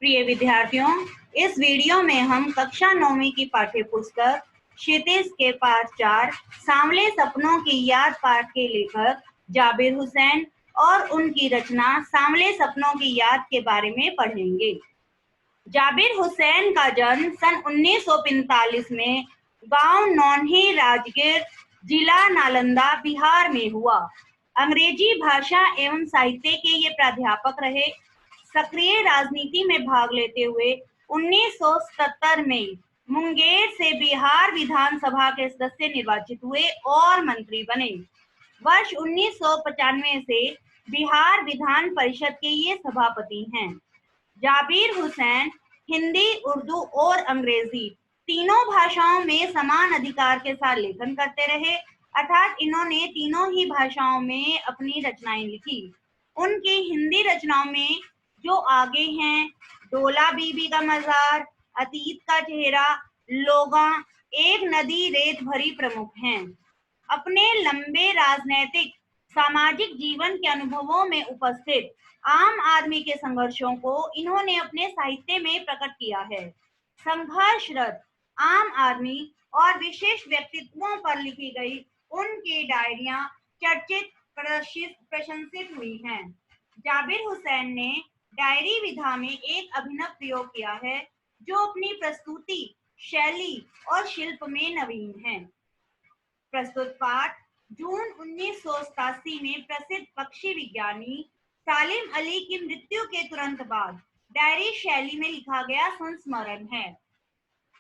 प्रिय विद्यार्थियों, इस वीडियो में हम कक्षा 9वीं की पाठ्य पुस्तक क्षितिज के पार 4 सांवले सपनों की याद पाठ के लेखक जाबिर हुसैन और उनकी रचना सांवले सपनों की याद के बारे में पढ़ेंगे। जाबिर हुसैन का जन्म सन 1945 में गांव नौनही राजगीर, जिला नालंदा, बिहार में हुआ। अंग्रेजी भाषा एवं साहित्य के ये प्राध्यापक रहे। सक्रिय राजनीति में भाग लेते हुए 1977 में मुंगेर से बिहार विधानसभा के सदस्य निर्वाचित हुए और मंत्री बने। वर्ष 1995 से बिहार विधान परिषद के ये सभापति हैं। जाबिर हुसैन हिंदी, उर्दू और अंग्रेजी तीनों भाषाओं में समान अधिकार के साथ लेखन करते रहे, अर्थात इन्होंने तीनों ही भाषाओं में अपनी रचनाएं लिखी। उनकी हिंदी रचनाओं में जो आगे हैं, डोला बीबी का मजार, अतीत का चेहरा, लोगा, एक नदी रेत भरी प्रमुख हैं। अपने लंबे राजनैतिक सामाजिक जीवन के अनुभवों में उपस्थित आम आदमी के संघर्षों को इन्होंने अपने साहित्य में प्रकट किया है। संघर्षरत आम आदमी और विशेष व्यक्तित्वों पर लिखी गई उनकी डायरियां चर्चित, प्रशंसित हुई हैं। जाबिर हुसैन ने डायरी विधा में एक अभिनव प्रयोग किया है जो अपनी प्रस्तुति, शैली और शिल्प में नवीन है। प्रस्तुत पाठ जून 1987 में प्रसिद्ध पक्षी विज्ञानी सालिम अली की मृत्यु के तुरंत बाद डायरी शैली में लिखा गया संस्मरण है।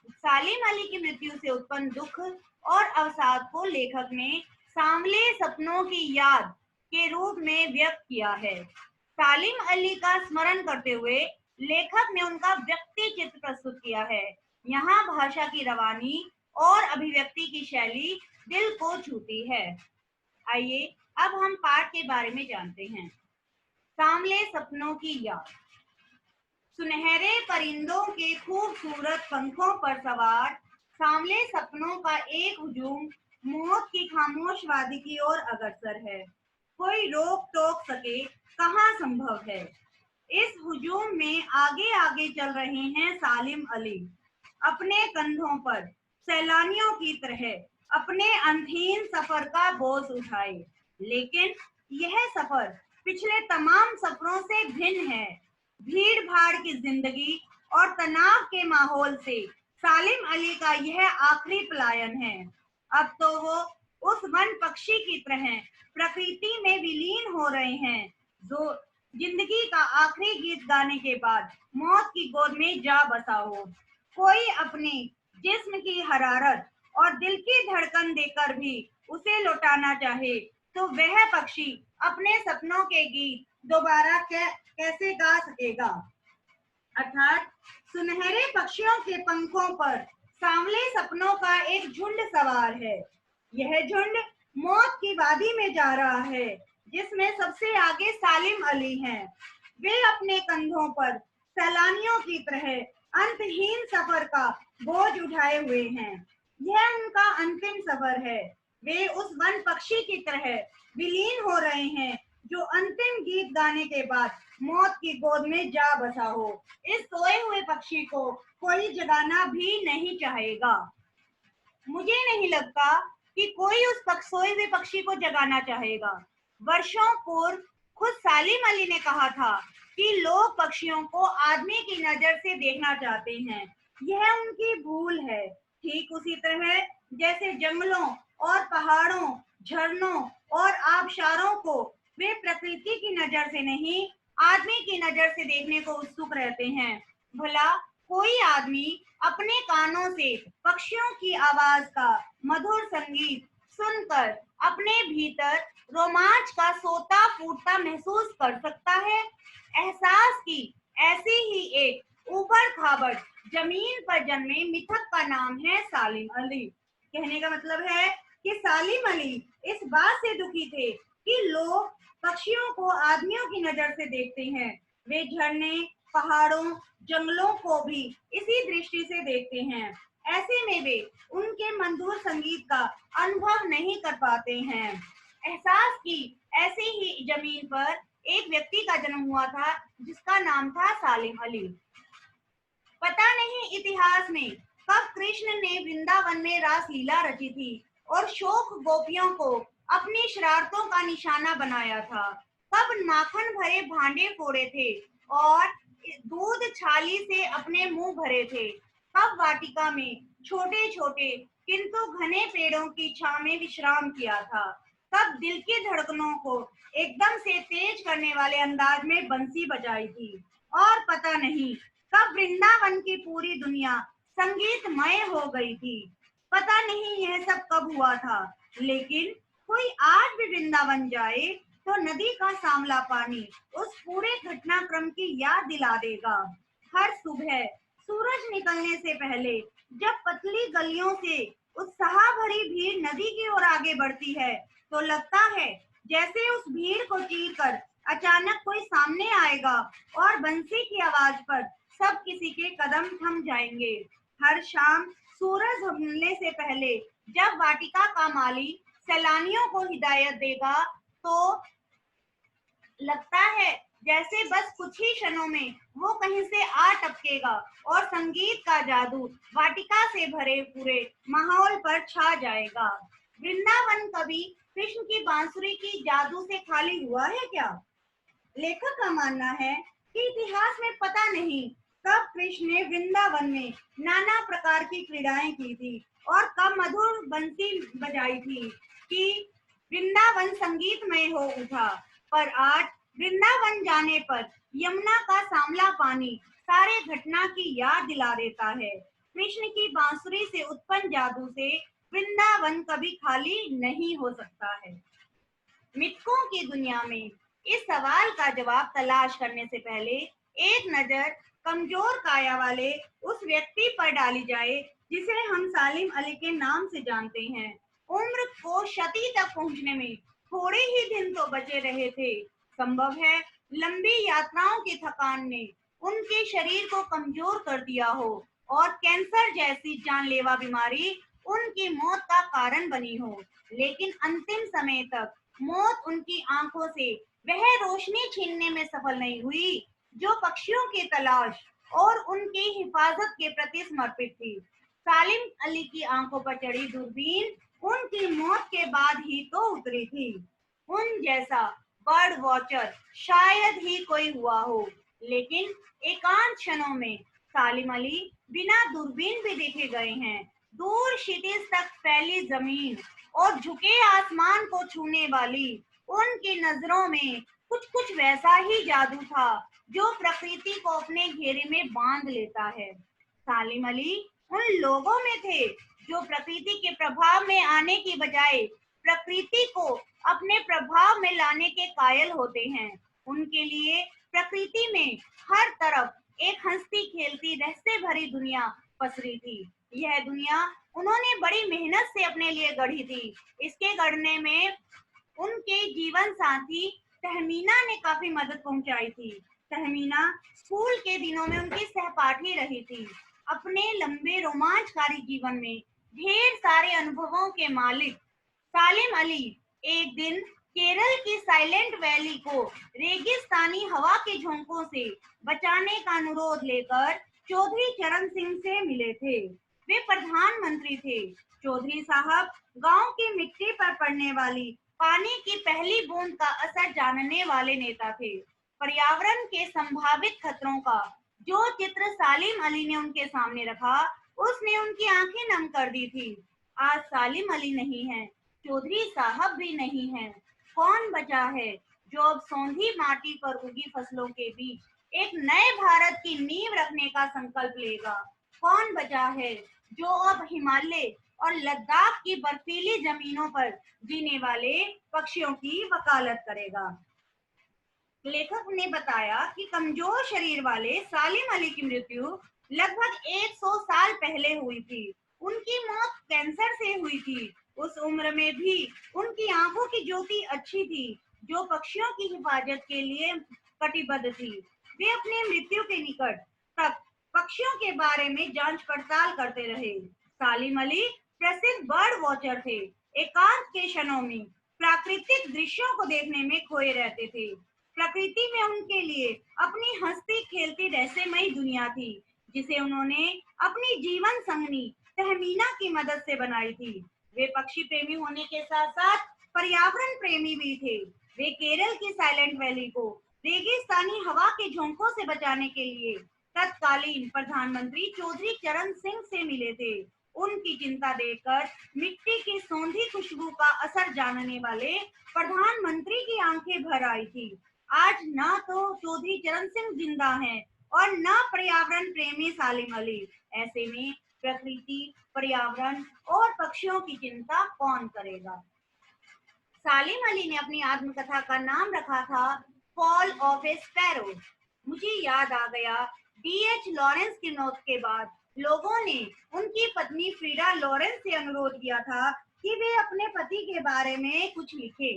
सालिम अली की मृत्यु से उत्पन्न दुख और अवसाद को लेखक ने सांवले सपनों की याद के रूप में व्यक्त किया है। सालिम अली का स्मरण करते हुए लेखक ने उनका व्यक्ति चित्र प्रस्तुत किया है। यहाँ भाषा की रवानी और अभिव्यक्ति की शैली दिल को छूती है। आइए अब हम पाठ के बारे में जानते हैं। सांवले सपनों की याद। सुनहरे परिंदों के खूबसूरत पंखों पर सवार सांवले सपनों का एक हुजूम मौत की खामोश वादी की ओर अग्रसर है। कोई रोक टोक सके कहाँ संभव है। इस हुजूम में आगे आगे चल रहे हैं सालिम अली, अपने कंधों पर सैलानियों की तरह अपने अंतहीन सफर का बोझ उठाए। लेकिन यह सफर पिछले तमाम सफरों से भिन्न है। भीड़ भाड़ की जिंदगी और तनाव के माहौल से सालिम अली का यह आखिरी पलायन है। अब तो वो उस वन पक्षी की तरह प्रकृति में विलीन हो रहे हैं जो जिंदगी का आखिरी गीत गाने के बाद मौत की गोद में जा बसा हो। कोई अपने जिस्म की हरारत और दिल की धड़कन देकर भी उसे लौटाना चाहे तो वह पक्षी अपने सपनों के गीत दोबारा कैसे गा सकेगा। अर्थात सुनहरे पक्षियों के पंखों पर सांवले सपनों का एक झुंड सवार है। यह झुंड मौत की वादी में जा रहा है जिसमें सबसे आगे सालिम अली हैं। वे अपने कंधों पर सैलानियों की तरह अंतहीन सफर का बोझ उठाए हुए हैं। यह उनका अंतिम सफर है। वे उस वन पक्षी की तरह विलीन हो रहे हैं जो अंतिम गीत गाने के बाद मौत की गोद में जा बसा हो। इस सोए हुए पक्षी को कोई जगाना भी नहीं चाहेगा। मुझे नहीं लगता कि कोई उस सोए हुए पक्षी को जगाना चाहेगा। वर्षों पूर्व खुद सालिम अली ने कहा था कि लोग पक्षियों को आदमी की नजर से देखना चाहते हैं। यह उनकी भूल है। ठीक उसी तरह जैसे जंगलों और पहाड़ों, झरनों और आबशारों को वे प्रकृति की नजर से नहीं, आदमी की नजर से देखने को उत्सुक रहते हैं। भला कोई आदमी अपने कानों से पक्षियों की आवाज का मधुर संगीत सुनकर अपने भीतर रोमांच का सोता फूटता महसूस कर सकता है। एहसास की ऐसी ही एक ऊबड़ खाबड़ जमीन पर जन्मे मिथक का नाम है सालिम अली। कहने का मतलब है कि सालिम अली इस बात से दुखी थे कि लोग पक्षियों को आदमियों की नजर से देखते हैं। वे झरने, पहाड़ों, जंगलों को भी इसी दृष्टि से देखते हैं। ऐसे में वे उनके मधुर संगीत का अनुभव नहीं कर पाते हैं। एहसास की ऐसी ही जमीन पर एक व्यक्ति का जन्म हुआ था जिसका नाम था सालिम अली। पता नहीं इतिहास में कब कृष्ण ने वृंदावन में रास लीला रची थी और शोक गोपियों को अपनी शरारतों का निशाना बनाया था। कब माखन भरे भांडे फोड़े थे और दूध छाली से अपने मुंह भरे थे। कब वाटिका में छोटे छोटे किंतु घने पेड़ों की छांव में विश्राम किया था। कब दिल की धड़कनों को एकदम से तेज करने वाले अंदाज में बंसी बजाई थी। और पता नहीं कब वृंदावन की पूरी दुनिया संगीतमय हो गई थी। पता नहीं यह सब कब हुआ था, लेकिन कोई आज भी वृंदावन जाए तो नदी का सांवला पानी उस पूरे घटनाक्रम की याद दिला देगा। हर सुबह सूरज निकलने से पहले जब पतली गलियों से उत्साह भरी भीड़ नदी की ओर आगे बढ़ती है, तो लगता है जैसे उस भीड़ को चीर कर अचानक कोई सामने आएगा और बंसी की आवाज पर सब किसी के कदम थम जाएंगे। हर शाम सूरज उगने से पहले जब वाटिका का माली सैलानियों को हिदायत देगा, तो लगता है जैसे बस कुछ ही क्षणों में वो कहीं से आ टपकेगा और संगीत का जादू वाटिका से भरे पूरे माहौल पर छा जाएगा। वृंदावन कभी कृष्ण की बांसुरी की जादू से खाली हुआ है क्या? लेखक का मानना है कि इतिहास में पता नहीं कब कृष्ण ने वृंदावन में नाना प्रकार की क्रीड़ाएं की थी और कब मधुर बंसी बजाई थी कि वृंदावन संगीतमय हो उठा। पर आज वृंदावन जाने पर यमुना का सांवला पानी सारे घटना की याद दिला देता है। कृष्ण की बांसुरी से उत्पन्न जादू से वृंदावन कभी खाली नहीं हो सकता है। मिथकों की दुनिया में इस सवाल का जवाब तलाश करने से पहले एक नजर कमजोर काया वाले उस व्यक्ति पर डाली जाए जिसे हम सालिम अली के नाम से जानते हैं। उम्र को शती तक पहुंचने में थोड़े ही दिन तो बचे रहे थे। संभव है लंबी यात्राओं की थकान ने उनके शरीर को कमजोर कर दिया हो और कैंसर जैसी जानलेवा बीमारी उनकी मौत का कारण बनी हो, लेकिन अंतिम समय तक मौत उनकी आंखों से वह रोशनी छीनने में सफल नहीं हुई जो पक्षियों की तलाश और उनकी हिफाजत के प्रति समर्पित थी। सालिम अली की आंखों पर चढ़ी दूरबीन उनकी मौत के बाद ही तो उतरी थी। उन जैसा बर्ड वॉचर शायद ही कोई हुआ हो, लेकिन एकांत क्षणों में सालिम अली बिना दूरबीन भी देखे गए हैं। दूर क्षितिज तक फैली जमीन और झुके आसमान को छूने वाली उनकी नजरों में कुछ कुछ वैसा ही जादू था जो प्रकृति को अपने घेरे में बांध लेता है। सालिम अली उन लोगों में थे जो प्रकृति के प्रभाव में आने की बजाय प्रकृति को अपने प्रभाव में लाने के कायल होते हैं। उनके लिए प्रकृति में हर तरफ एक हंसती खेलती रहस्य भरी दुनिया पसरी थी। यह दुनिया उन्होंने बड़ी मेहनत से अपने लिए गढ़ी थी। इसके गढ़ने में उनके जीवन साथी तहमीना ने काफी मदद पहुंचाई थी। तहमीना स्कूल के दिनों में उनकी सहपाठी रही थी। अपने लंबे रोमांचकारी जीवन में ढेर सारे अनुभवों के मालिक सालिम अली एक दिन केरल की साइलेंट वैली को रेगिस्तानी हवा के झोंकों से बचाने का अनुरोध लेकर चौधरी चरण सिंह से मिले थे। वे प्रधानमंत्री थे। चौधरी साहब गांव की मिट्टी पर पड़ने वाली पानी की पहली बूंद का असर जानने वाले नेता थे। पर्यावरण के संभावित खतरों का जो चित्र सालिम अली ने उनके सामने रखा, उसने उनकी आंखें नम कर दी थी। आज सालिम अली नहीं है, चौधरी साहब भी नहीं है। कौन बचा है जो अब सौंधी माटी पर उगी फसलों के बीच एक नए भारत की नींव रखने का संकल्प लेगा? कौन बचा है जो अब हिमालय और लद्दाख की बर्फीली जमीनों पर जीने वाले पक्षियों की वकालत करेगा? लेखक ने बताया कि कमजोर शरीर वाले सालिम अली की मृत्यु लगभग 100 साल पहले हुई थी। उनकी मौत कैंसर से हुई थी। उस उम्र में भी उनकी आंखों की ज्योति अच्छी थी, जो पक्षियों की हिफाजत के लिए कटिबद्ध थी। वे अपने मृत्यु के निकट तक पक्षियों के बारे में जांच पड़ताल करते रहे। सालिम अली प्रसिद्ध बर्ड वॉचर थे। एकांत के क्षणों में प्राकृतिक दृश्यों को देखने में खोए रहते थे। प्रकृति में उनके लिए अपनी हंसती खेलती रहस्यमयी दुनिया थी। जिसे उन्होंने अपनी जीवन संगनी तहमीना की मदद से बनाई थी। वे पक्षी प्रेमी होने के साथ साथ पर्यावरण प्रेमी भी थे। वे केरल की साइलेंट वैली को रेगिस्तानी हवा के झोंकों से बचाने के लिए तत्कालीन प्रधानमंत्री चौधरी चरण सिंह से मिले थे। उनकी चिंता देखकर मिट्टी की सौंधी खुशबू का असर जानने वाले प्रधानमंत्री की आंखें भर आई थी। आज ना तो चौधरी चरण सिंह जिंदा हैं और न पर्यावरण प्रेमी सालिम अली। ऐसे में प्रकृति, पर्यावरण और पक्षियों की चिंता कौन करेगा? सालिम अली ने अपनी आत्मकथा का नाम रखा था फॉल ऑफ ए स्पैरो। मुझे याद आ गया, डीएच लॉरेंस की मौत के बाद लोगों ने उनकी पत्नी फ्रीडा लॉरेंस से अनुरोध किया था कि वे अपने पति के बारे में कुछ लिखे।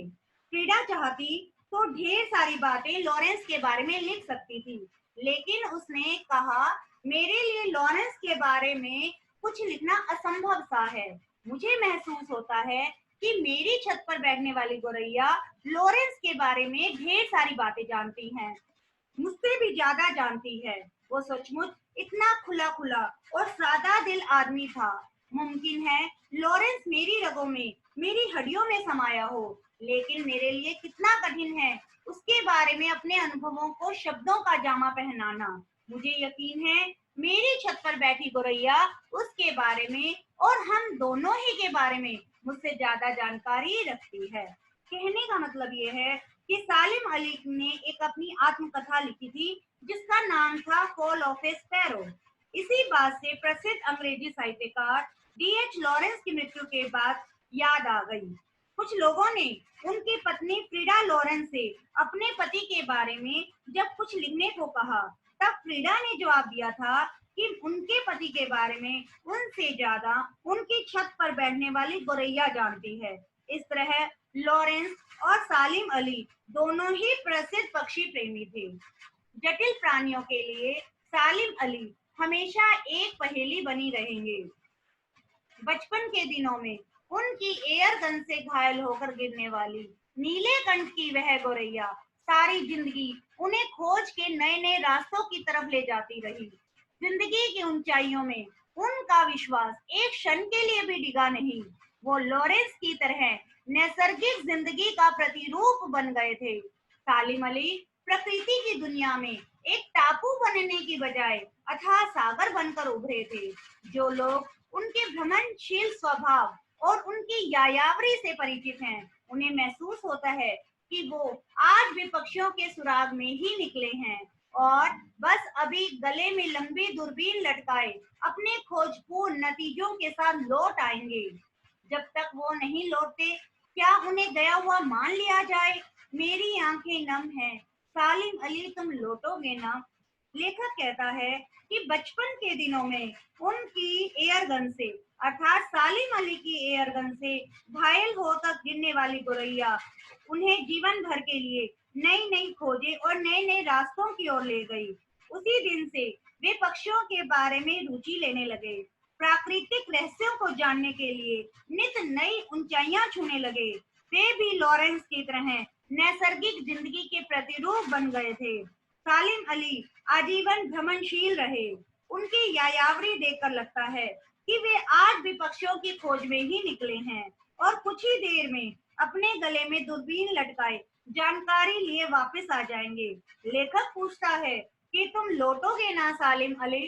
फ्रीडा चाहती तो ढेर सारी बातें लॉरेंस के बारे में लिख सकती थी, लेकिन उसने कहा, मेरे लिए लॉरेंस के बारे में कुछ लिखना असंभव सा है। मुझे महसूस होता है कि मेरी छत पर बैठने वाली गोरैया लॉरेंस के बारे में ढेर सारी बातें जानती हैं, मुझसे भी ज्यादा जानती है। वो सचमुच इतना खुला खुला और सादा दिल आदमी था। मुमकिन है लॉरेंस मेरी रगों में, मेरी हड्डियों में समाया हो, लेकिन मेरे लिए कितना कठिन है उसके बारे में अपने अनुभवों को शब्दों का जामा पहनाना। मुझे यकीन है मेरी छत पर बैठी गोरैया उसके बारे में और हम दोनों ही के बारे में मुझसे ज्यादा जानकारी रखती है। कहने का मतलब ये है कि सालिम अली ने एक अपनी आत्मकथा लिखी थी जिसका नाम था फॉल ऑफ ए स्पैरो। इसी बात से प्रसिद्ध अंग्रेजी साहित्यकार डीएच लॉरेंस की मृत्यु के बाद याद आ गई। कुछ लोगों ने उनकी पत्नी फ्रीडा लॉरेंस से अपने पति के बारे में जब कुछ लिखने को कहा, तब फ्रीडा ने जवाब दिया था कि उनके पति के बारे में उनसे ज्यादा उनकी छत पर बैठने वाली गोरैया जानती है। इस तरह लॉरेंस और सालिम अली दोनों ही प्रसिद्ध पक्षी प्रेमी थे। जटिल प्राणियों के लिए सालिम अली हमेशा एक पहेली बनी रहेंगे। बचपन के दिनों में उनकी एयर गन से घायल होकर गिरने वाली नीले कंठ की वह गोरैया सारी जिंदगी उन्हें खोज के नए नए रास्तों की तरफ ले जाती रही। जिंदगी की ऊंचाइयों में उनका विश्वास एक क्षण के लिए भी डिगा नहीं। वो लॉरेंस की तरह नैसर्गिक जिंदगी का प्रतिरूप बन गए थे। सालिम अली प्रकृति की दुनिया में एक टापू बनने की बजाय अथाह सागर बनकर उभरे थे। जो लोग उनके भ्रमणशील स्वभाव और उनकी यायावरी से परिचित हैं, उन्हें महसूस होता है कि वो आज भी पक्षियों के सुराग में ही निकले हैं और बस अभी गले में लंबी दूरबीन लटकाए अपने खोजपूर्ण नतीजों के साथ लौट आएंगे। जब तक वो नहीं लौटते, क्या उन्हें गया हुआ मान लिया जाए? मेरी आंखें नम हैं, सालिम अली तुम लौटोगे ना? लेखक कहता है कि बचपन के दिनों में उनकी एयर गन से अर्थात सालिम अली की एयर गन से घायल होकर गिरने वाली गोरैया उन्हें जीवन भर के लिए नई नई खोजें और नए नए रास्तों की ओर ले गई। उसी दिन से वे पक्षियों के बारे में रुचि लेने लगे, प्राकृतिक रहस्यों को जानने के लिए नित नई ऊंचाइयां छूने लगे। वे भी लॉरेंस की तरह नैसर्गिक जिंदगी के प्रतिरूप बन गए थे। सालिम अली आजीवन भ्रमणशील रहे। उनकी यायावरी देखकर लगता है कि वे आज भी पक्षियों की खोज में ही निकले हैं और कुछ ही देर में अपने गले में दूरबीन लटकाए जानकारी लिए वापस आ जाएंगे। लेखक पूछता है कि तुम लौटोगे ना सालिम अली?